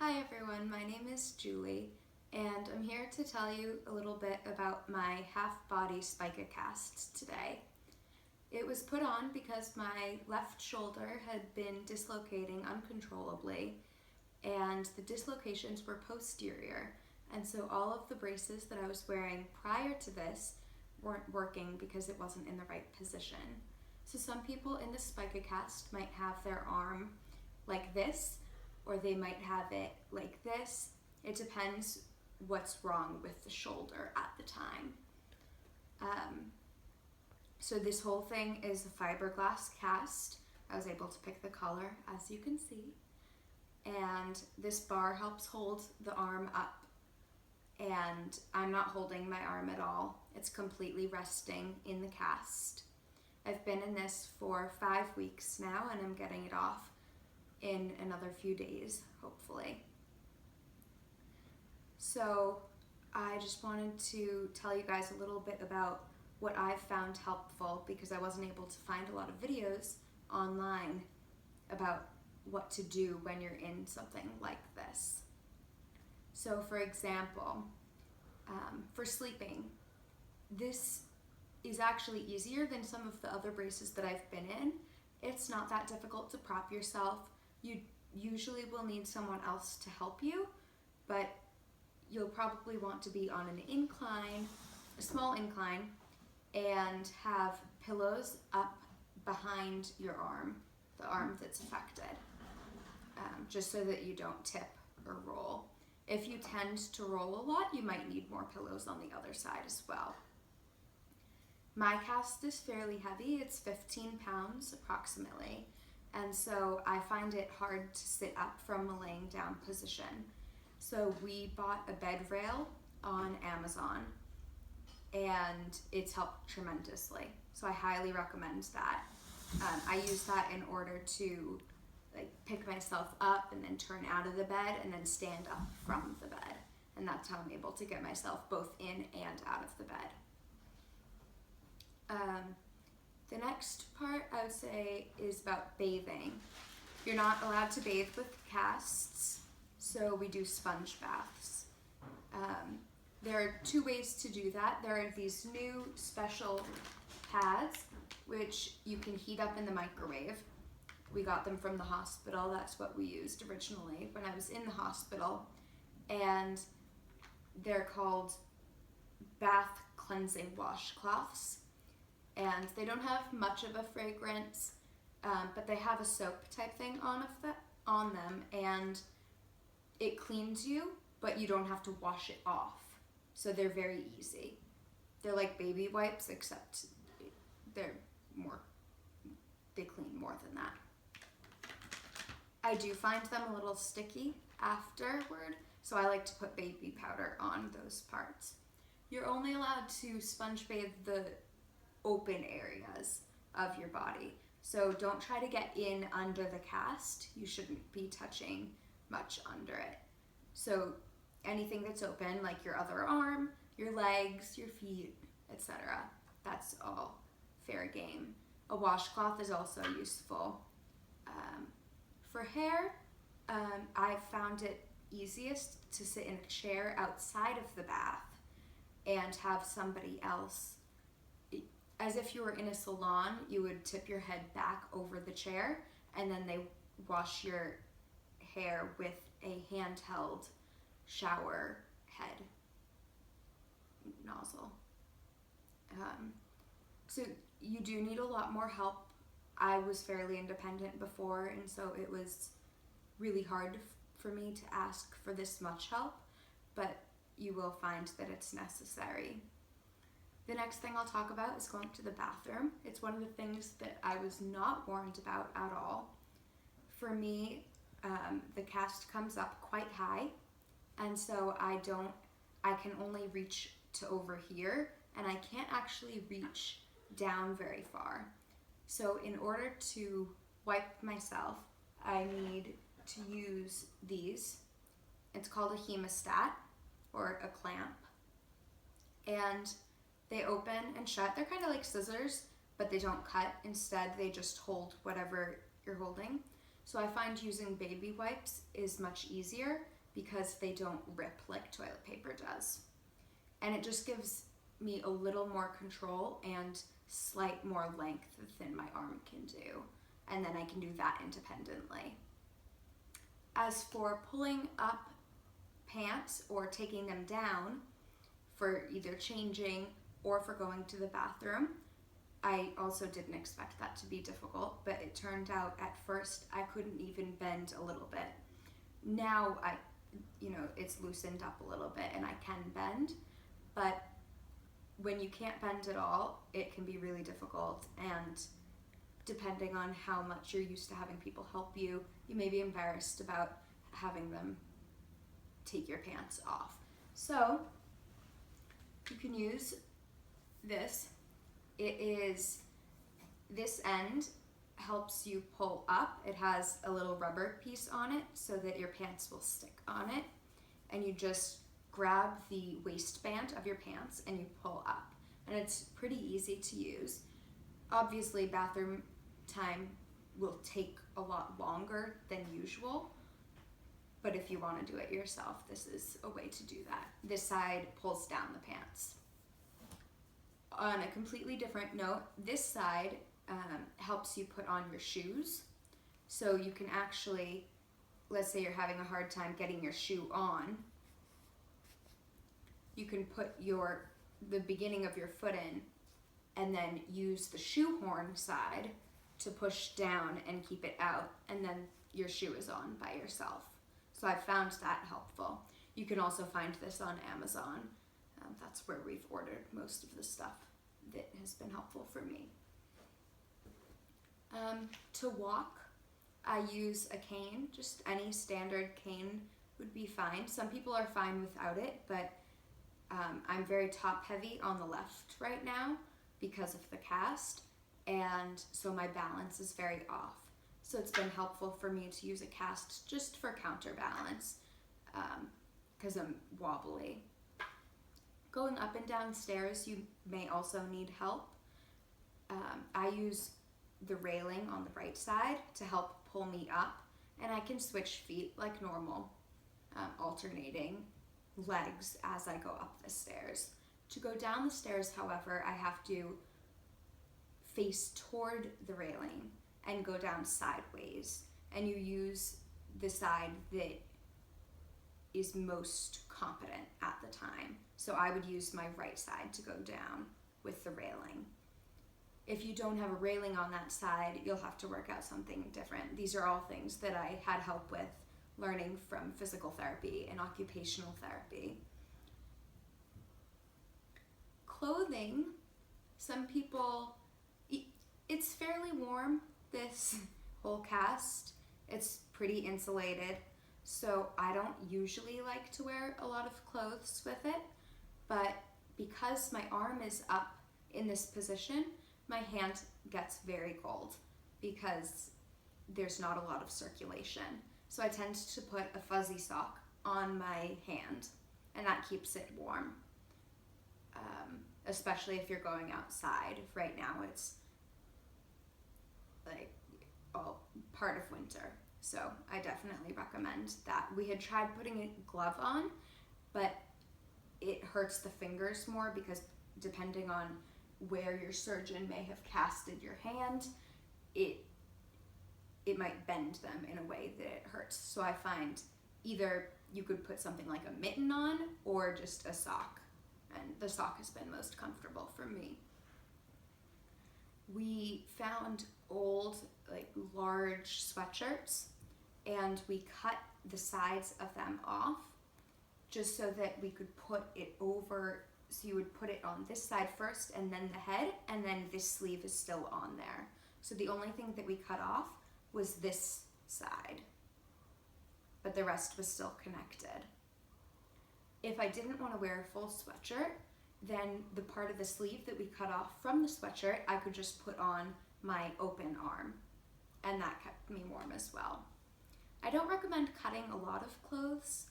Hi everyone, my name is Julie and I'm here to tell you a little bit about my half-body Spica cast today. It was put on because my left shoulder had been dislocating uncontrollably and the dislocations were posterior, and so all of the braces that I was wearing prior to this weren't working because it wasn't in the right position. So some people in the Spica cast might have their arm like this, or they might have it like this. It depends what's wrong with the shoulder at the time. So this whole thing is a fiberglass cast. I was able to pick the color, as you can see. And this bar helps hold the arm up. And I'm not holding my arm at all. It's completely resting in the cast. I've been in this for 5 weeks now and I'm getting it off in another few days, hopefully. So I just wanted to tell you guys a little bit about what I've found helpful, because I wasn't able to find a lot of videos online about what to do when you're in something like this. So for example, for sleeping, this is actually easier than some of the other braces that I've been in. It's not that difficult to prop yourself. You usually will need someone else to help you, but you'll probably want to be on an incline, a small incline, and have pillows up behind your arm, the arm that's affected, just so that you don't tip or roll. If you tend to roll a lot, you might need more pillows on the other side as well. My cast is fairly heavy. It's 15 pounds approximately, and so I find it hard to sit up from a laying down position. So we bought a bed rail on Amazon and it's helped tremendously. So I highly recommend that. I use that in order to pick myself up and then turn out of the bed and then stand up from the bed. And that's how I'm able to get myself both in and out of the bed. The next part I would say is about bathing. You're not allowed to bathe with casts, so we do sponge baths. There are 2 ways to do that. There are these new special pads which you can heat up in the microwave. We got them from the hospital. That's what we used originally when I was in the hospital. And they're called bath cleansing washcloths. And they don't have much of a fragrance, but they have a soap type thing on them, and it cleans you, but you don't have to wash it off. So they're very easy. They're like baby wipes, except they clean more than that. I do find them a little sticky afterward, so I like to put baby powder on those parts. You're only allowed to sponge bathe the open areas of your body. So don't try to get in under the cast. You shouldn't be touching much under it. So anything that's open, like your other arm, your legs, your feet, etc., that's all fair game. A washcloth is also useful. For hair, I've found it easiest to sit in a chair outside of the bath and have somebody else. As if you were in a salon, you would tip your head back over the chair and then they wash your hair with a handheld shower head nozzle. So you do need a lot more help. I was fairly independent before, and so it was really hard for me to ask for this much help, but you will find that it's necessary. The next thing I'll talk about is going to the bathroom. It's one of the things that I was not warned about at all. For me, the cast comes up quite high, and so I can only reach to over here, and I can't actually reach down very far. So in order to wipe myself, I need to use these. It's called a hemostat, or a clamp, and they open and shut. They're kind of like scissors, but they don't cut. Instead, they just hold whatever you're holding. So I find using baby wipes is much easier because they don't rip like toilet paper does. And it just gives me a little more control and slight more length than my arm can do. And then I can do that independently. As for pulling up pants or taking them down for either changing or for going to the bathroom, I also didn't expect that to be difficult, but it turned out at first I couldn't even bend a little bit. Now it's loosened up a little bit and I can bend, but when you can't bend at all, it can be really difficult, and depending on how much you're used to having people help you, you may be embarrassed about having them take your pants off. So you can use this. This end helps you pull up. It has a little rubber piece on it so that your pants will stick on it, and you just grab the waistband of your pants and you pull up, and it's pretty easy to use. Obviously, bathroom time will take a lot longer than usual, but if you want to do it yourself, this is a way to do that. This side pulls down the pants. On a completely different note, this side helps you put on your shoes. So you can actually, let's say you're having a hard time getting your shoe on, you can put the beginning of your foot in and then use the shoehorn side to push down and keep it out, and then your shoe is on by yourself. So I found that helpful. You can also find this on Amazon. That's where we've ordered most of the stuff that has been helpful for me. To walk, I use a cane. Just any standard cane would be fine. Some people are fine without it, but I'm very top heavy on the left right now because of the cast, and so my balance is very off. So it's been helpful for me to use a cast just for counterbalance because I'm wobbly. Going up and down stairs, you may also need help. I use the railing on the right side to help pull me up, and I can switch feet like normal, alternating legs as I go up the stairs. To go down the stairs, however, I have to face toward the railing and go down sideways, and you use the side that is most competent at the time. So I would use my right side to go down with the railing. If you don't have a railing on that side, you'll have to work out something different. These are all things that I had help with learning from physical therapy and occupational therapy. Clothing, some people, it's fairly warm, this whole cast. It's pretty insulated, so I don't usually like to wear a lot of clothes with it, but because my arm is up in this position, my hand gets very cold because there's not a lot of circulation. So I tend to put a fuzzy sock on my hand, and that keeps it warm, especially if you're going outside. Right now it's like part of winter, so I definitely recommend that. We had tried putting a glove on, but it hurts the fingers more because depending on where your surgeon may have casted your hand, it might bend them in a way that it hurts. So I find either you could put something like a mitten on or just a sock, and the sock has been most comfortable for me. We found old, large sweatshirts, and we cut the sides of them off just so that we could put it over. So you would put it on this side first and then the head, and then this sleeve is still on there. So the only thing that we cut off was this side, but the rest was still connected. If I didn't want to wear a full sweatshirt, then the part of the sleeve that we cut off from the sweatshirt, I could just put on my open arm, and that kept me warm as well. I don't recommend cutting a lot of clothes.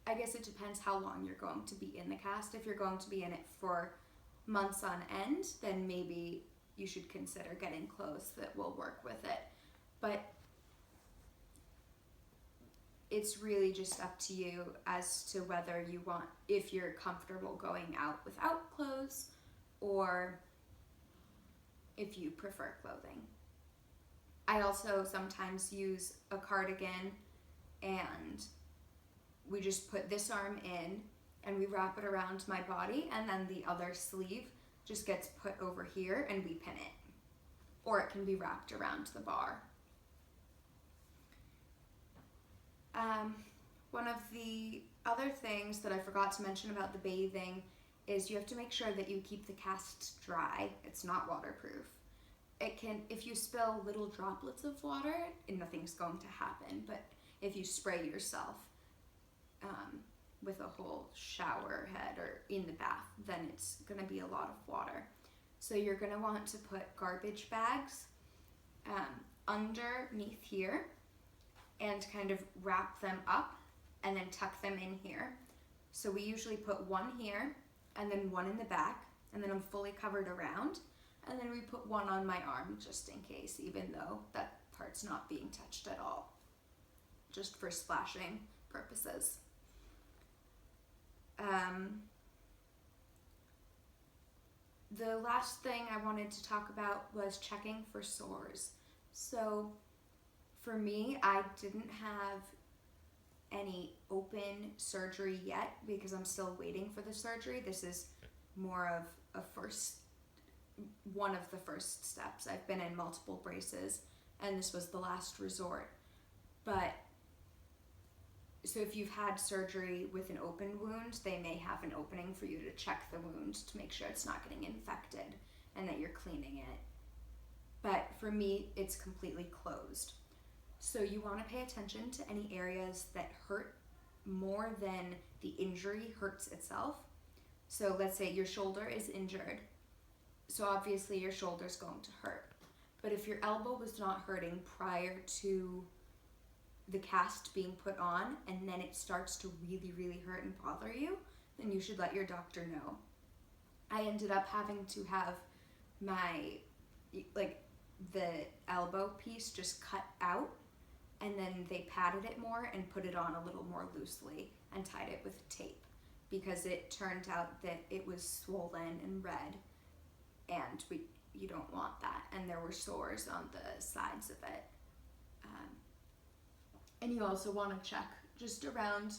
I guess it depends how long you're going to be in the cast. If you're going to be in it for months on end, then maybe you should consider getting clothes that will work with it. But it's really just up to you as to whether you want, if you're comfortable going out without clothes or if you prefer clothing. I also sometimes use a cardigan, and we just put this arm in and we wrap it around my body, and then the other sleeve just gets put over here and we pin it. Or it can be wrapped around the bar. One of the other things that I forgot to mention about the bathing is you have to make sure that you keep the cast dry. It's not waterproof. It can, if you spill little droplets of water, nothing's going to happen, but if you spray yourself with a whole shower head or in the bath, then it's going to be a lot of water. So you're going to want to put garbage bags underneath here and kind of wrap them up and then tuck them in here. So we usually put one here and then one in the back, and then I'm fully covered around, and then we put one on my arm just in case, even though that part's not being touched at all, just for splashing purposes. The last thing I wanted to talk about was checking for sores. So for me, I didn't have any open surgery yet because I'm still waiting for the surgery. This is more of one of the first steps. I've been in multiple braces and this was the last resort. But so if you've had surgery with an open wound, they may have an opening for you to check the wound to make sure it's not getting infected and that you're cleaning it. But for me, it's completely closed. So you want to pay attention to any areas that hurt more than the injury hurts itself. So let's say your shoulder is injured. So obviously your shoulder's going to hurt. But if your elbow was not hurting prior to the cast being put on and then it starts to really, really hurt and bother you, then you should let your doctor know. I ended up having to have my, the elbow piece just cut out, and then they padded it more and put it on a little more loosely and tied it with tape because it turned out that it was swollen and red, and you don't want that, and there were sores on the sides of it. And you also want to check just around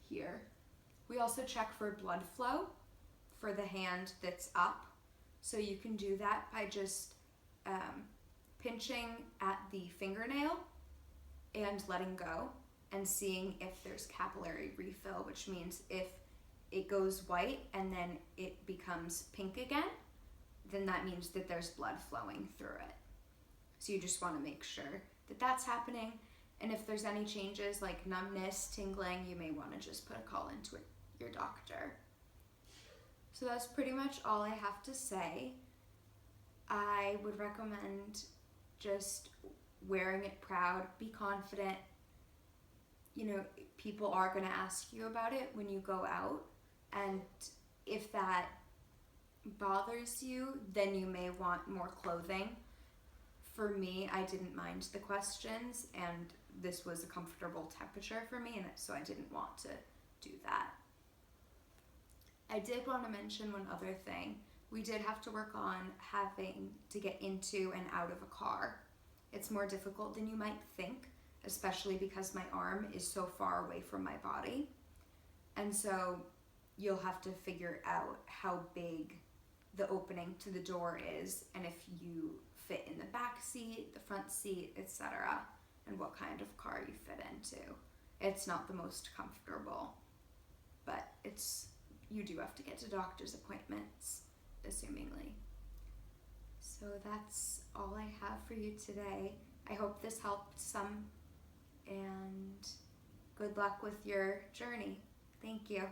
here. We also check for blood flow for the hand that's up. So you can do that by just pinching at the fingernail and letting go and seeing if there's capillary refill, which means if it goes white and then it becomes pink again, then that means that there's blood flowing through it. So you just want to make sure that that's happening. And if there's any changes like numbness, tingling, you may want to just put a call into your doctor. So that's pretty much all I have to say. I would recommend just wearing it proud, be confident. You know, people are going to ask you about it when you go out, and if that bothers you, then you may want more clothing. For me, I didn't mind the questions, and this was a comfortable temperature for me, and so I didn't want to do that. I did want to mention one other thing. We did have to work on having to get into and out of a car. It's more difficult than you might think, especially because my arm is so far away from my body. And so you'll have to figure out how big the opening to the door is, and if you fit in the back seat, the front seat, etc., and what kind of car you fit into. It's not the most comfortable, but you do have to get to doctor's appointments, assumingly. So that's all I have for you today. I hope this helped some, and good luck with your journey. Thank you.